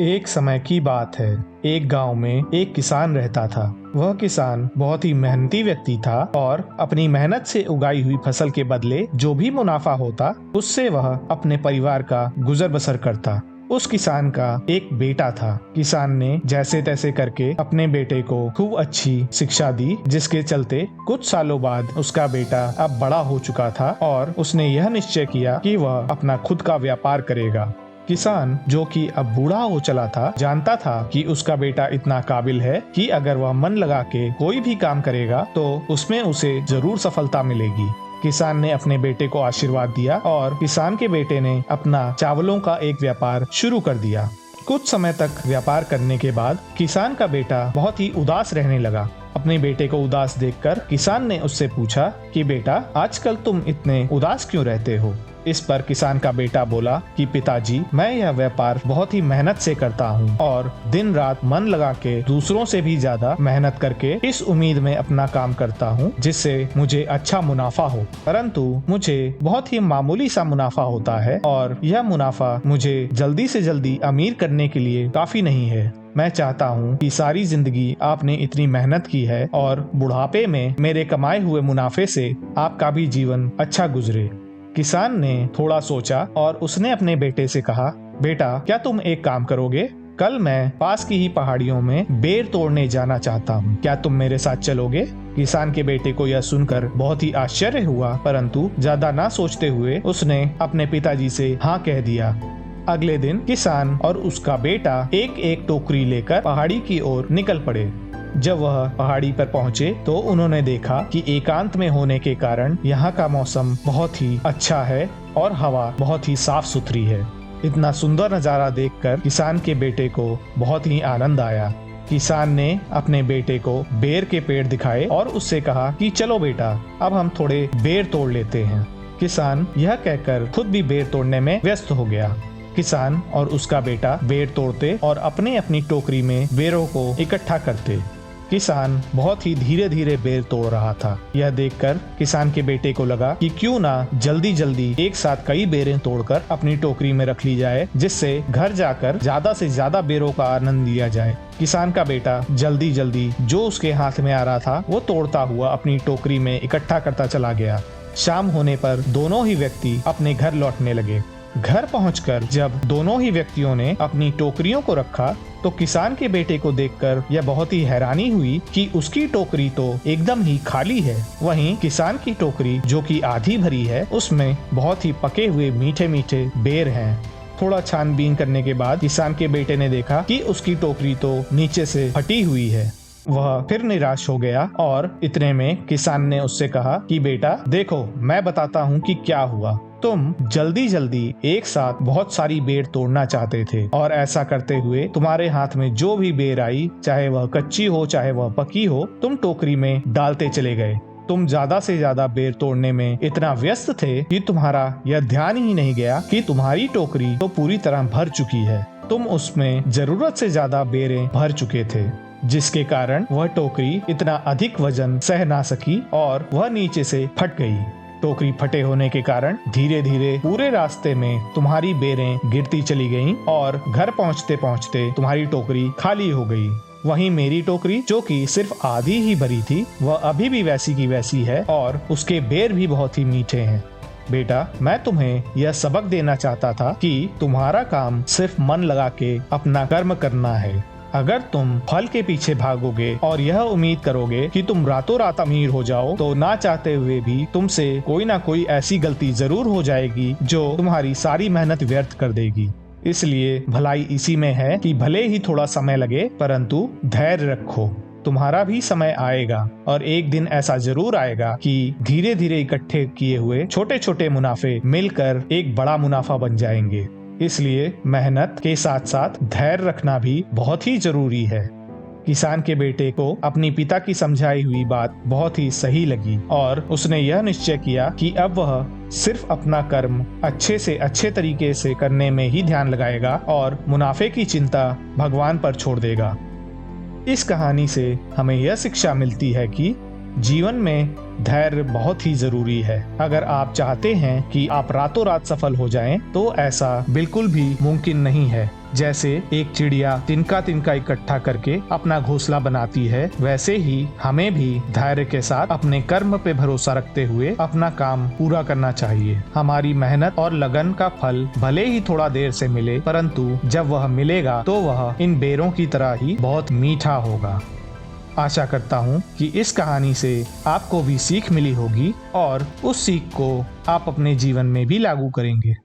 एक समय की बात है। एक गांव में एक किसान रहता था। वह किसान बहुत ही मेहनती व्यक्ति था और अपनी मेहनत से उगाई हुई फसल के बदले जो भी मुनाफा होता उससे वह अपने परिवार का गुजर बसर करता। उस किसान का एक बेटा था। किसान ने जैसे तैसे करके अपने बेटे को खूब अच्छी शिक्षा दी, जिसके चलते कुछ सालों बाद उसका बेटा अब बड़ा हो चुका था और उसने यह निश्चय किया कि वह अपना खुद का व्यापार करेगा। किसान, जो कि अब बूढ़ा हो चला था, जानता था कि उसका बेटा इतना काबिल है कि अगर वह मन लगा के कोई भी काम करेगा तो उसमें उसे जरूर सफलता मिलेगी। किसान ने अपने बेटे को आशीर्वाद दिया और किसान के बेटे ने अपना चावलों का एक व्यापार शुरू कर दिया। कुछ समय तक व्यापार करने के बाद किसान का बेटा बहुत ही उदास रहने लगा। अपने बेटे को उदास देखकर किसान ने उससे पूछा कि बेटा, आजकल तुम इतने उदास क्यों रहते हो? इस पर किसान का बेटा बोला कि पिताजी, मैं यह व्यापार बहुत ही मेहनत से करता हूँ और दिन रात मन लगा के दूसरों से भी ज्यादा मेहनत करके इस उम्मीद में अपना काम करता हूँ जिससे मुझे अच्छा मुनाफा हो, परंतु मुझे बहुत ही मामूली सा मुनाफा होता है और यह मुनाफा मुझे जल्दी से जल्दी अमीर करने के लिए काफी नहीं है। मैं चाहता हूँ कि सारी जिंदगी आपने इतनी मेहनत की है और बुढ़ापे में मेरे कमाए हुए मुनाफे से आपका भी जीवन अच्छा गुजरे। किसान ने थोड़ा सोचा और उसने अपने बेटे से कहा, बेटा, क्या तुम एक काम करोगे? कल मैं पास की ही पहाड़ियों में बेर तोड़ने जाना चाहता हूँ, क्या तुम मेरे साथ चलोगे? किसान के बेटे को यह सुनकर बहुत ही आश्चर्य हुआ, परंतु ज्यादा ना सोचते हुए उसने अपने पिताजी से हाँ कह दिया। अगले दिन किसान और उसका बेटा एक एक टोकरी लेकर पहाड़ी की ओर निकल पड़े। जब वह पहाड़ी पर पहुंचे तो उन्होंने देखा कि एकांत में होने के कारण यहाँ का मौसम बहुत ही अच्छा है और हवा बहुत ही साफ सुथरी है। इतना सुंदर नजारा देखकर किसान के बेटे को बहुत ही आनंद आया। किसान ने अपने बेटे को बेर के पेड़ दिखाए और उससे कहा कि चलो बेटा, अब हम थोड़े बेर तोड़ लेते हैं। किसान यह कहकर खुद भी बेर तोड़ने में व्यस्त हो गया। किसान और उसका बेटा बेर तोड़ते और अपनी अपनी टोकरी में बेरों को इकट्ठा करते। किसान बहुत ही धीरे धीरे बेर तोड़ रहा था। यह देखकर किसान के बेटे को लगा कि क्यों ना जल्दी जल्दी एक साथ कई बेरें तोड़कर अपनी टोकरी में रख ली जाए, जिससे घर जाकर ज्यादा से ज्यादा बेरों का आनंद लिया जाए। किसान का बेटा जल्दी जल्दी जो उसके हाथ में आ रहा था वो तोड़ता हुआ अपनी टोकरी में इकट्ठा करता चला गया। शाम होने पर दोनों ही व्यक्ति अपने घर लौटने लगे। घर पहुंचकर जब दोनों ही व्यक्तियों ने अपनी टोकरियों को रखा तो किसान के बेटे को देखकर यह बहुत ही हैरानी हुई कि उसकी टोकरी तो एकदम ही खाली है। वहीं किसान की टोकरी, जो कि आधी भरी है, उसमें बहुत ही पके हुए मीठे मीठे बेर हैं। थोड़ा छानबीन करने के बाद किसान के बेटे ने देखा कि उसकी टोकरी तो नीचे से फटी हुई है। वह फिर निराश हो गया और इतने में किसान ने उससे कहा कि बेटा देखो, मैं बताता हूँ कि क्या हुआ। तुम जल्दी जल्दी एक साथ बहुत सारी बेर तोड़ना चाहते थे और ऐसा करते हुए तुम्हारे हाथ में जो भी बेर आई, चाहे वह कच्ची हो चाहे वह पकी हो, तुम टोकरी में डालते चले गए। तुम ज्यादा से ज्यादा बेर तोड़ने में इतना व्यस्त थे कि तुम्हारा यह ध्यान ही नहीं गया कि तुम्हारी टोकरी तो पूरी तरह भर चुकी है। तुम उसमें जरूरत से ज्यादा बेरें भर चुके थे, जिसके कारण वह टोकरी इतना अधिक वजन सह ना सकी और वह नीचे से फट गई। टोकरी फटे होने के कारण धीरे धीरे पूरे रास्ते में तुम्हारी बेरें गिरती चली गईं और घर पहुंचते पहुंचते तुम्हारी टोकरी खाली हो गई। वहीं मेरी टोकरी, जो कि सिर्फ आधी ही भरी थी, वह अभी भी वैसी की वैसी है और उसके बेर भी बहुत ही मीठे हैं। बेटा, मैं तुम्हें यह सबक देना चाहता था कि तुम्हारा काम सिर्फ मन लगा के अपना कर्म करना है। अगर तुम फल के पीछे भागोगे और यह उम्मीद करोगे कि तुम रातों रात अमीर हो जाओ तो ना चाहते हुए भी तुमसे कोई ना कोई ऐसी गलती जरूर हो जाएगी जो तुम्हारी सारी मेहनत व्यर्थ कर देगी। इसलिए भलाई इसी में है कि भले ही थोड़ा समय लगे, परंतु धैर्य रखो। तुम्हारा भी समय आएगा और एक दिन ऐसा जरूर आएगा कि धीरे धीरे इकट्ठे किए हुए छोटे छोटे मुनाफे मिलकर एक बड़ा मुनाफा बन जाएंगे। इसलिए मेहनत के साथ साथ धैर्य रखना भी बहुत ही जरूरी है। किसान के बेटे को अपनी पिता की समझाई हुई बात बहुत ही सही लगी और उसने यह निश्चय किया कि अब वह सिर्फ अपना कर्म अच्छे से अच्छे तरीके से करने में ही ध्यान लगाएगा और मुनाफे की चिंता भगवान पर छोड़ देगा। इस कहानी से हमें यह शिक्षा मिलती है कि जीवन में धैर्य बहुत ही जरूरी है। अगर आप चाहते हैं कि आप रातों रात सफल हो जाएं, तो ऐसा बिल्कुल भी मुमकिन नहीं है। जैसे एक चिड़िया तिनका तिनका इकट्ठा करके अपना घोंसला बनाती है, वैसे ही हमें भी धैर्य के साथ अपने कर्म पे भरोसा रखते हुए अपना काम पूरा करना चाहिए। हमारी मेहनत और लगन का फल भले ही थोड़ा देर से मिले, परंतु जब वह मिलेगा तो वह इन बेरों की तरह ही बहुत मीठा होगा। आशा करता हूँ कि इस कहानी से आपको भी सीख मिली होगी और उस सीख को आप अपने जीवन में भी लागू करेंगे।